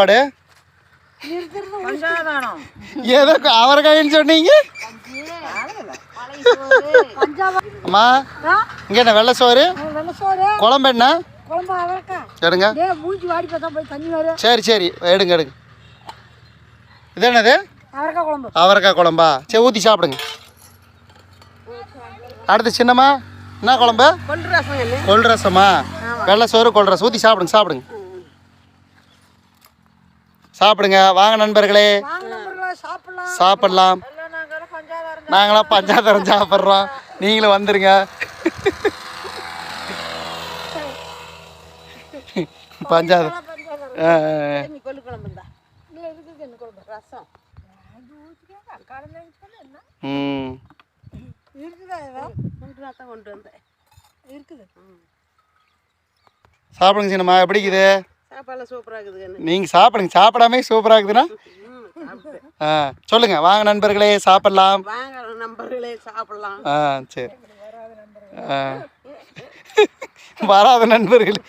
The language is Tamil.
பாடு ஏதோ அவரைக்காயின்னு சொன்னீங்க. அம்மா இங்கே என்ன வெள்ளை சோறு குழம்பு என்ன எடுங்க. சரி சரி எடுங்க எடுங்க. இது என்னது? அவரைக்காய் குழம்பா? சரி ஊற்றி சாப்பிடுங்க. அடுத்து சின்னம்மா என்ன குழம்பு? கொள் ரசமா? வெள்ளை சோறு கொள் ரசம் ஊற்றி சாப்பிடுங்க சாப்பிடுங்க சாப்பிடுங்க. வாங்க நண்பர்களே சாப்பிடலாம். நாங்களாம் பஞ்சாதரம் சாப்பிட்றோம், நீங்களும் வந்துருங்க. பஞ்சாதரம் சாப்பிடுங்க சின்னம்மா. எப்படி இருக்குது? நீங்கள் சாப்பிடுங்க. சாப்பிடாமே சூப்பராக இருக்குதுண்ணா. சொல்லுங்க. வாங்க நண்பர்களே சாப்பிடலாம். சரி வராத நண்பர்களே